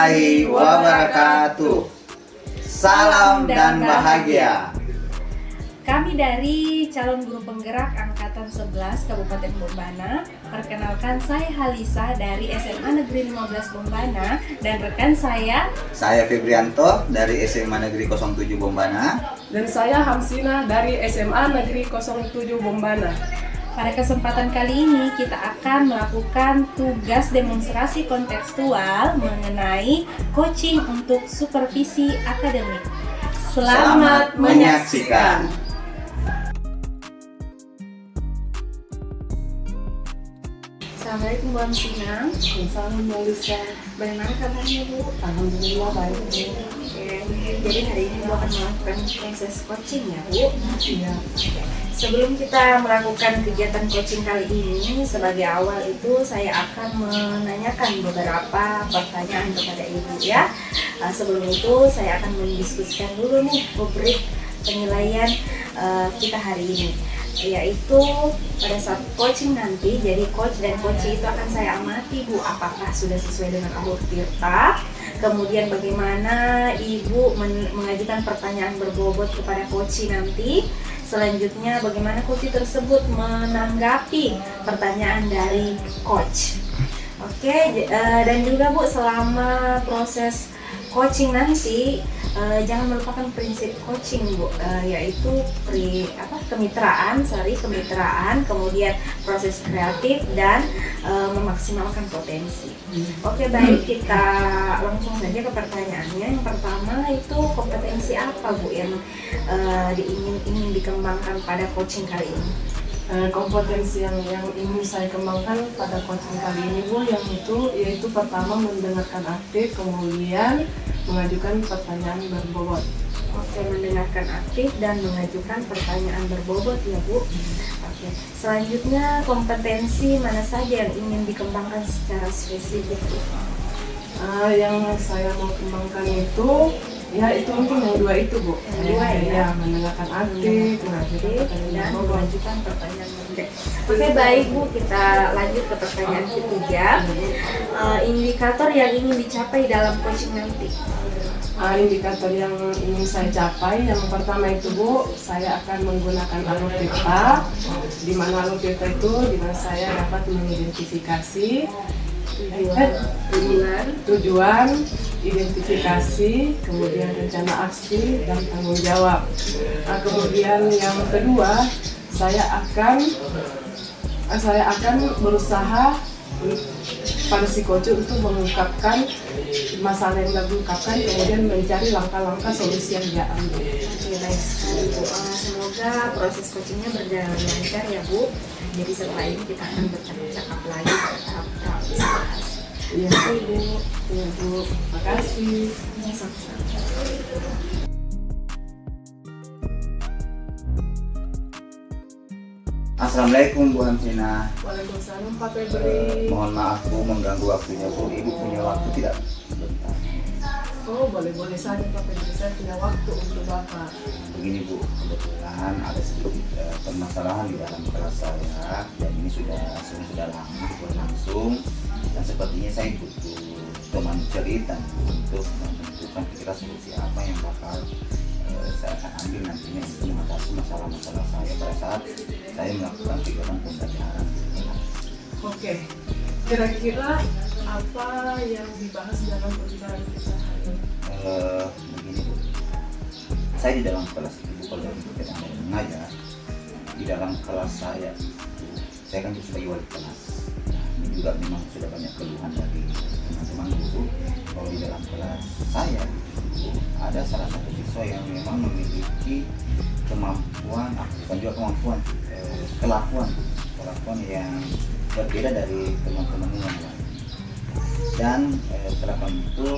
warahmatullahi wabarakatuh. Salam dan bahagia. Kami dari calon guru penggerak Angkatan 11 Kabupaten Bombana. Perkenalkan, saya Halisa dari SMA Negeri 15 Bombana dan rekan saya Febrianto dari SMA Negeri 07 Bombana. Dan saya Hamsina dari SMA Negeri 07 Bombana. Pada kesempatan kali ini kita akan melakukan tugas demonstrasi kontekstual mengenai coaching untuk supervisi akademik. Selamat menyaksikan. Assalamualaikum Bu Hamsina. Salam Halisa. Bagaimana kabarnya Bu? Alhamdulillah baik. Oke, jadi hari ini Bu akan melakukan proses coaching ya Bu? Iya. Sebelum kita melakukan kegiatan coaching kali ini, sebagai awal itu saya akan menanyakan beberapa pertanyaan kepada Ibu ya. Sebelum itu saya akan mendiskusikan dulu nih rubrik penilaian kita hari ini, yaitu pada saat coaching nanti. Jadi coach dan coachee itu akan saya amati Bu, apakah sudah sesuai dengan alur tirta. Kemudian bagaimana Ibu mengajukan pertanyaan berbobot kepada coachee nanti. Selanjutnya bagaimana coachee tersebut menanggapi pertanyaan dari coach. Oke, dan juga Bu, selama proses coaching nanti jangan melupakan prinsip coaching Bu, yaitu kemitraan, kemudian proses kreatif dan memaksimalkan potensi. Oke, baik, kita langsung saja ke pertanyaannya. Yang pertama itu kompetensi apa Bu yang ingin dikembangkan pada coaching kali ini? Kompetensi yang ingin saya kembangkan pada coaching kali ini Bu, yaitu pertama mendengarkan aktif, kemudian mengajukan pertanyaan berbobot. Oke, mendengarkan aktif dan mengajukan pertanyaan berbobot ya Bu. Oke, selanjutnya kompetensi mana saja yang ingin dikembangkan secara spesifik Bu? Yang saya mau kembangkan itu, ya itu mungkin yang dua itu Bu. Yang dua ya? Mendengarkan aktif, mengajukan pertanyaan dan berbobot. mengajukan pertanyaan berbobot. Oke, baik Bu, kita lanjut ke pertanyaan ketiga. Indikator yang ingin dicapai dalam coaching nanti. Indikator yang ingin saya capai, yang pertama itu Bu, saya akan menggunakan alur tirta. Di mana alur tirta itu, di mana saya dapat mengidentifikasi tujuan, identifikasi, kemudian rencana aksi dan tanggung jawab. Kemudian yang kedua, saya akan berusaha pada si coach untuk mengungkapkan masalah yang tidak diungkapkan, kemudian mencari langkah-langkah solusi yang dia ambil. Oke, baik sekali Bu. Semoga proses coachingnya berjalan lancar ya Bu. Jadi setelah ini kita akan bercakap-cakap lagi pada tahap diskusi. Iya Bu. Iya Bu. Terima kasih. Sama-sama. Assalamualaikum Bu Hamsina. Waalaikumsalam Pak Febri. Mohon maaf Bu mengganggu waktunya Bu. Ibu punya waktu tidak? Sebentar. Oh, boleh saja Pak Febri, saya punya waktu untuk Bapak. Begini Bu, kebetulan ada sedikit permasalahan di dalam kelas saya, dan ini sudah lama berlangsung, dan sepertinya saya butuh teman cerita untuk menentukan kira solusi apa yang bakal saya akan ambil nantinya untuk mengatasi masalah-masalah saya pada saat saya melakukan kegiatan pembelajaran. Oke, kira-kira apa yang dibahas dalam pembicaraan kita hari ini? Begini Bu, saya di dalam kelas itu, kalau kita mengajar di dalam kelas saya kan sebagai wali kelas. Nah, ini juga memang sudah banyak keluhan dari teman-teman guru bahwa di dalam kelas saya itu ada salah satu siswa yang memang memiliki kemampuan, bukan juga kemampuan, kelakuan yang berbeda dari teman-teman yang lain. Dan kelakuan itu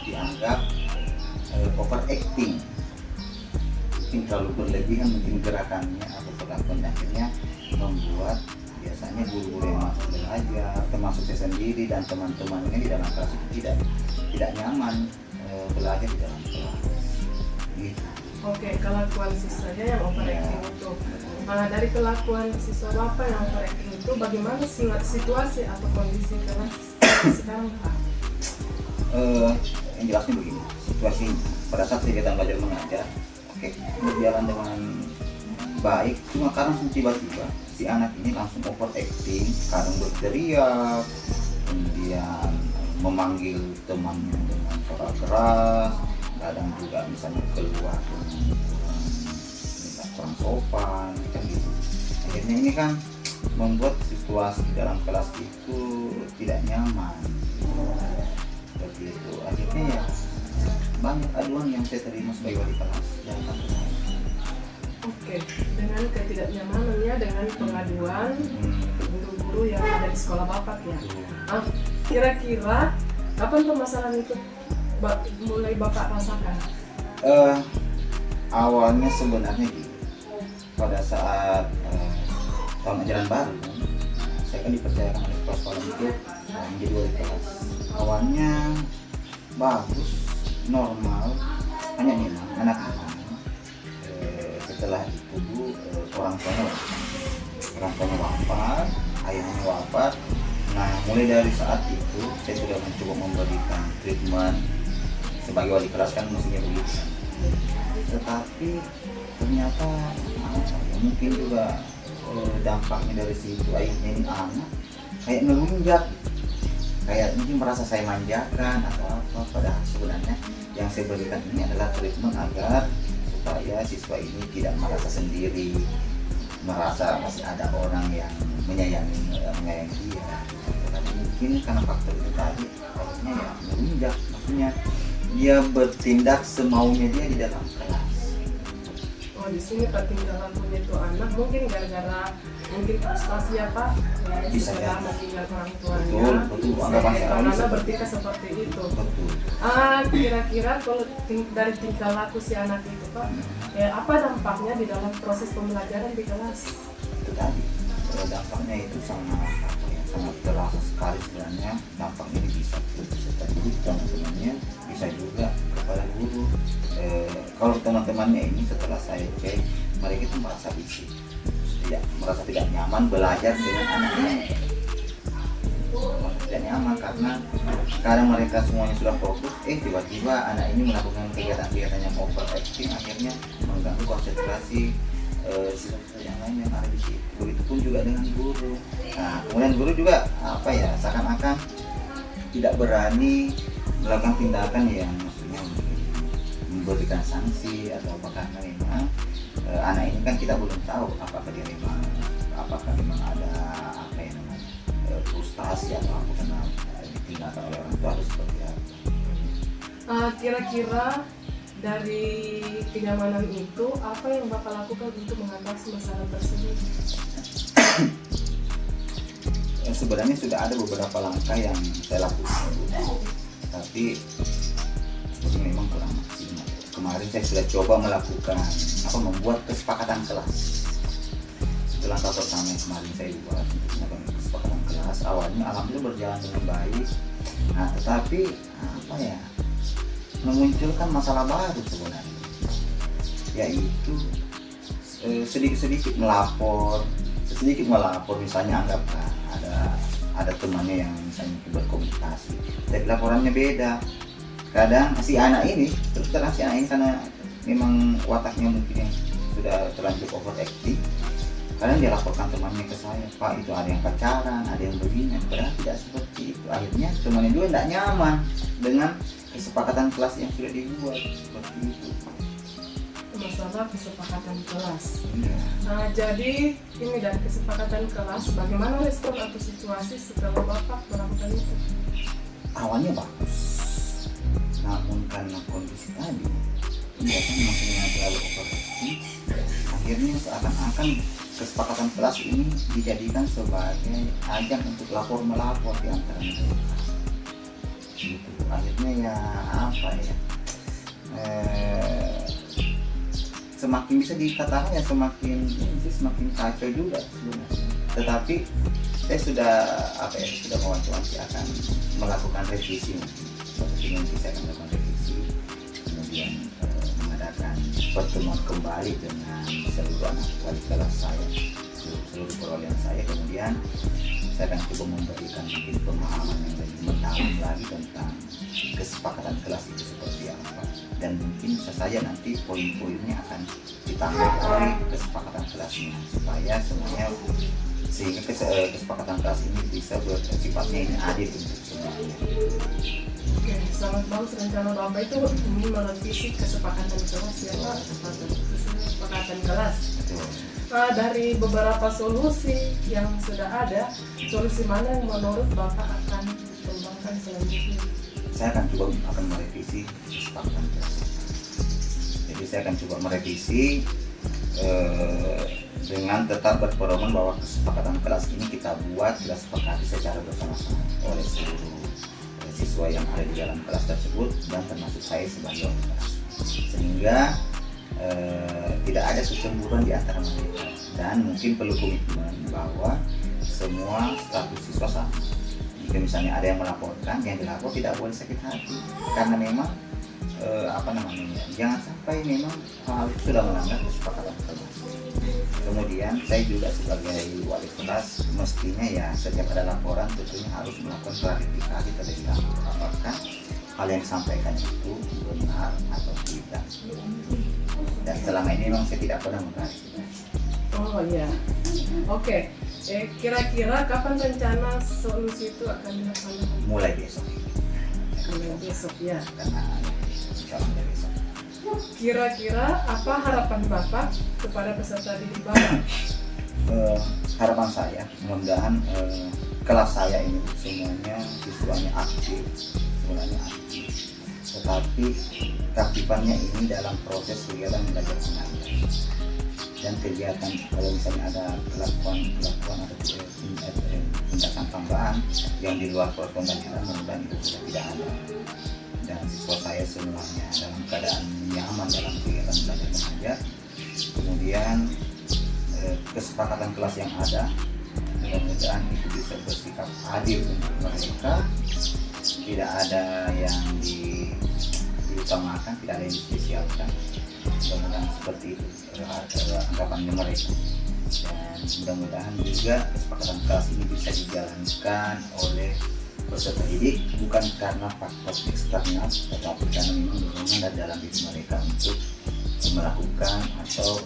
dianggap overacting, mungkin terlalu berlebihan, mungkin gerakannya atau perlakuan, akhirnya membuat biasanya guru-guru yang masuk belajar, termasuk saya sendiri dan teman-temannya di dalam kelas itu tidak nyaman belajar di dalam kelas. Gitu. Oke, kelakuan siswanya yang overacting itu. Nah, dari kelakuan siswa Bapak yang overacting itu, bagaimana situasi atau kondisi kelas sekarang Pak? yang jelasnya begini, situasi pada saat kegiatan belajar mengajar oke berjalan dengan baik, cuma karena tiba-tiba si anak ini langsung overacting, kadang berteriak, kemudian memanggil temannya dengan suara keras, kadang juga misalnya keluar dengan kurang sopan kan gitu. Akhirnya ini kan membuat situasi dalam kelas itu tidak nyaman seperti itu. Akhirnya ya banyak aduan yang saya terima sebagai wali kelas yang satu saya. Oke, dengan ketidaknyamanannya dengan pengaduan guru-guru yang ada di sekolah Bapak ya. Kira-kira kapan permasalahan itu mulai Bapak rasakan? Awalnya sebenarnya gitu, pada saat tahun ajaran baru saya kan dipercayakan oleh kepala sekolah itu menjadi wali kelas. Awalnya bagus, normal, hanya memang anak-anak setelah itu orang tuanya wafat, ayahnya wafat. Nah mulai dari saat itu saya sudah mencoba memberikan treatment sebagai wali kelas kan mestinya begitu, tetapi ternyata mungkin juga dampaknya dari situ akhirnya ini anak kayak ngelunjak, kayak mungkin merasa saya manjakan atau apa, padahal sebenarnya yang saya berikan ini adalah treatment agar supaya siswa ini tidak merasa sendiri, merasa masih ada orang yang menyayangi dia. Tetapi mungkin karena faktor itu tadi akhirnya ya menginjak, maksudnya dia bertindak semaunya dia di dalam kelas. Oh di sini pertinggalan punya itu anak mungkin gara-gara mungkin frustasi apa Bisa setelah jadi. meninggal orang tuanya. Betul, anggapan saya Karena seperti bertingkah seperti itu. betul. Kira-kira kalau dari tingkah laku si anak itu Pak, ya apa dampaknya di dalam proses pembelajaran di kelas? Itu tadi dampaknya itu sangat sangat terasa sekali sebenarnya. Dampak ini bisa terjadi teman-temannya, bisa juga kepada guru. Kalau teman-temannya ini setelah saya cek, mereka itu merasa merasa tidak nyaman belajar dengan anaknya. Tidak nyaman karena sekarang mereka semuanya sudah fokus, tiba-tiba anak ini melakukan kegiatan-kegiatan yang overacting, akhirnya mengganggu konsentrasi siswa-siswa yang lain yang ada di situ. Begitupun juga dengan guru. Nah, kemudian guru juga seakan-akan tidak berani melakukan tindakan yang maksudnya memberikan sanksi atau apa, karena memang anak ini kan kita belum tahu apakah memang ada frustasi atau apa karena ditinggalkan oleh orang tua atau seperti apa. Kira-kira dari kenyamanan itu apa yang Bapak lakukan untuk mengatasi masalah tersebut? Sebenarnya sudah ada beberapa langkah yang saya lakukan, tapi sepertinya memang kurang maksimal. Kemarin saya sudah coba membuat kesepakatan kelas. Itu langkah pertama yang kemarin saya buat untuk melakukan kesepakatan kelas. Awalnya alhamdulillah berjalan dengan baik. Nah, tetapi memunculkan masalah baru sebenarnya, yaitu sedikit melapor, misalnya anggaplah ada temannya yang misalnya berkomunikasi, tapi laporannya beda. Kadang si anak ini karena memang wataknya mungkin yang sudah terlanjur overacting, kadang dia laporkan temannya ke saya, Pak itu ada yang pacaran, ada yang begini, padahal tidak seperti itu. Akhirnya temannya juga tidak nyaman dengan kesepakatan kelas yang sudah dibuat seperti itu. Masalah kesepakatan kelas. Ya. Nah, jadi ini dari kesepakatan kelas, bagaimana respon atau situasi setelah Bapak melakukan itu? Awalnya bagus, namun karena kondisi tadi dia kan maksudnya terlalu overacting, akhirnya seakan-akan kesepakatan kelas ini dijadikan sebagai ajang untuk melapor di antara mereka. Gitu. Akhirnya semakin bisa dikatakan semakin kacau juga sebenarnya. Tetapi saya sudah mewanti-wanti akan melakukan revisi, seperti nanti saya akan melakukan revisi, kemudian mengadakan pertemuan kembali dengan seluruh anak wali kelas saya, seluruh perwakilan saya, kemudian saya akan coba memberikan mungkin pemahaman yang lebih mendalam lagi tentang kesepakatan kelas itu seperti apa, dan mungkin bisa saja nanti poin-poinnya akan ditambah dari kesepakatan kelasnya supaya semuanya, sehingga kesepakatan kelas ini bisa bersifatnya ini adil untuk semuanya. Oke, sangat bagus rencana Bapak itu ingin merevisi kesepakatan kelas ya Pak, kesepakatan kelas. Betul. Dari beberapa solusi yang sudah ada, solusi mana yang menurut Bapak akan dikembangkan selanjutnya? Saya akan coba merevisi kesepakatan kelas. Jadi saya akan coba merevisi dengan tetap berpedoman bahwa kesepakatan kelas ini kita sepakati secara bersama-sama oleh seluruh siswa yang ada di dalam kelas tersebut dan termasuk saya sebagai orang kelas, sehingga tidak ada kecemburuan di antara mereka, dan mungkin perlu komitmen bahwa semua status siswa sama. Jika misalnya ada yang melaporkan, yang dilapor tidak boleh sakit hati, karena memang jangan sampai memang hal itu sudah melanggar kesepakatan kelas. Kemudian saya juga sebagai wali kelas mestinya ya setiap ada laporan tentunya harus melakukan klarifikasi terlebih dahulu apakah hal yang disampaikan itu benar atau tidak. Dan selama ini memang saya tidak pernah mengklarifikasi. Oh iya, oke. Kira-kira kapan rencana solusi itu akan dilaksanakan? Mulai besok. Mulai besok ya. Karena insya-Allah mulai besok. Kira-kira apa harapan Bapak kepada peserta didik Bapak? Harapan saya mudah-mudahan kelas saya ini semuanya siswanya aktif, tetapi keaktifannya ini dalam proses kegiatan belajar mengajar dan kegiatan kalau misalnya ada kelakuan atau tindakan tambahan yang di luar proses pembelajaran, mudah-mudahan itu sudah tidak ada, dan siswa saya semuanya dalam keadaan nyaman dalam kegiatan belajar mengajar. Kemudian kesepakatan kelas yang ada mudah-mudahan itu bisa bersikap adil untuk mereka, tidak ada yang diutamakan, tidak ada yang dispesialkan. Mudah-mudahan seperti itu anggapannya mereka, dan mudah-mudahan juga kesepakatan kelas ini bisa dijalankan oleh peserta didik bukan karena faktor eksternal, tetapi karena memang dorongan dari dalam diri mereka untuk melakukan atau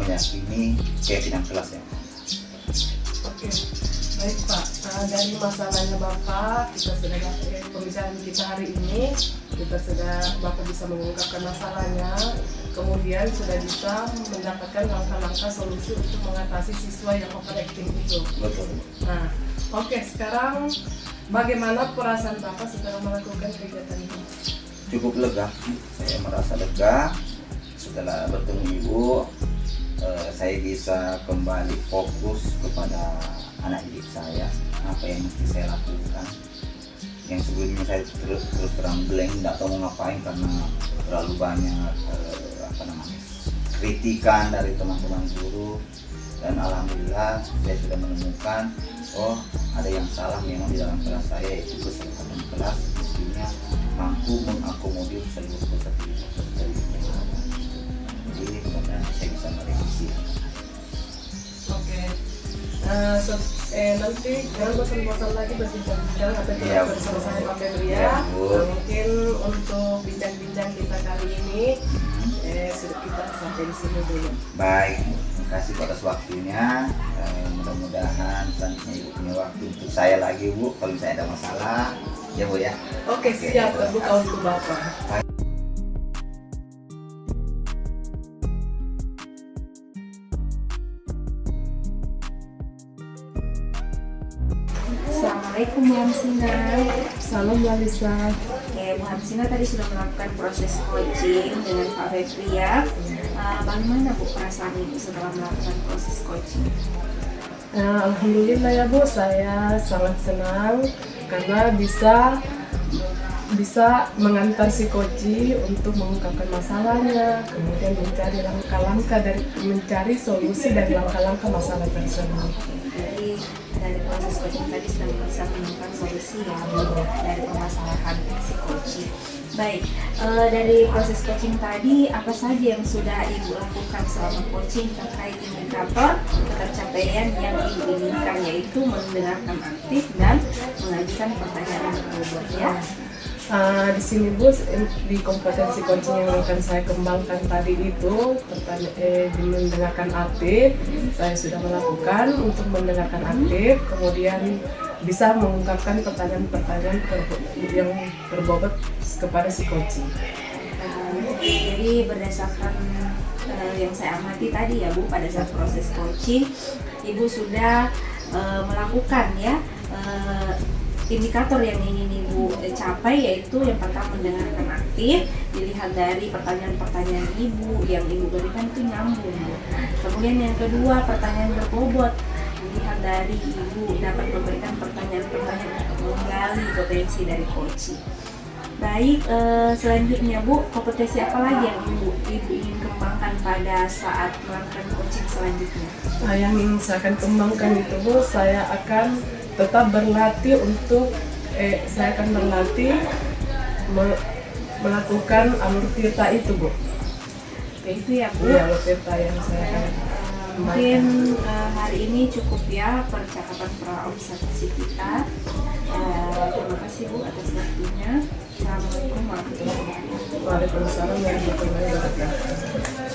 meyakini keyakinan kelas yang ada. Oke, baik Pak. Dari masalahnya Bapak, kita sudah pembicaraan kita hari ini, Bapak bisa mengungkapkan masalahnya, kemudian sudah bisa mendapatkan langkah-langkah solusi untuk mengatasi siswa yang overacting itu. Betul. Nah, oke, sekarang bagaimana perasaan Bapak setelah melakukan kegiatan ini? Cukup lega, saya merasa lega setelah bertemu Ibu. Saya bisa kembali fokus kepada anak didik saya, apa yang mesti saya lakukan. Yang sebelumnya saya terus terang blank, tidak tahu mau ngapain karena terlalu banyak kritikan dari teman-teman guru, dan alhamdulillah saya sudah menemukan ada yang salah memang di dalam kelas saya, yaitu kesepakatan kelas mestinya mampu mengakomodir seluruh peserta didik yang ada. Jadi kemudian saya bisa merevisi. Oke. Nanti jangan bosan-bosan lagi berbincang-bincang atau kita bersama-sama Pak Febri ya. Mungkin untuk bincang-bincang kita kali ini sudah kita sampai di sini dulu. Baik, terima kasih atas waktunya. Mudah-mudahan selanjutnya Ibu punya waktu untuk saya lagi Bu, kalau misalnya ada masalah ya Bu ya. Oke, siap, terbuka untuk Bapak. Assalamualaikum Bu Hamsina. Salam Mbak Lisa. Oke, Bu Hamsina tadi sudah melakukan proses coaching dengan Pak Febri ya. Bagaimana Bu perasaan Ibu setelah melakukan proses coaching? Alhamdulillah ya Bu, saya sangat senang karena bisa mengantar si Koci untuk mengungkapkan masalahnya, kemudian mencari solusi dari langkah-langkah masalah tersebut. Jadi dari proses coaching tadi sudah bisa menemukan solusi ya dari permasalahan si Koci. Baik, dari proses coaching tadi apa saja yang sudah Ibu lakukan selama coaching terkait dengan indikator tercapaian yang Ibu inginkan, yaitu mendengarkan aktif dan mengajukan pertanyaan yang berbobot ya. Di sini Bu, di kompetensi coaching yang akan saya kembangkan tadi itu di mendengarkan aktif, saya sudah melakukan untuk mendengarkan aktif, kemudian bisa mengungkapkan pertanyaan-pertanyaan yang berbobot kepada si coaching. Jadi berdasarkan yang saya amati tadi ya Bu, pada saat proses coaching Ibu sudah melakukan ya indikator yang ingin Ibu capai, yaitu yang pertama mendengarkan aktif, dilihat dari pertanyaan-pertanyaan Ibu yang Ibu berikan itu nyambung. Kemudian yang kedua, pertanyaan berbobot, dilihat dari Ibu dapat memberikan pertanyaan-pertanyaan untuk menggali potensi dari coaching. Baik, selanjutnya Bu, kompetensi apa lagi yang Ibu ingin kembangkan pada saat melakukan coaching selanjutnya? Yang ingin saya akan kembangkan itu Bu, saya akan tetap berlatih untuk melakukan alur tirta itu Bu. Itu ya Bu. Iya, alur tirta yang saya akan Mungkin hari ini cukup ya percakapan pra-observasi kita. Terima kasih Bu atas waktunya. Assalamualaikum warahmatullahi wabarakatuh. Waalaikumsalam warahmatullahi wabarakatuh.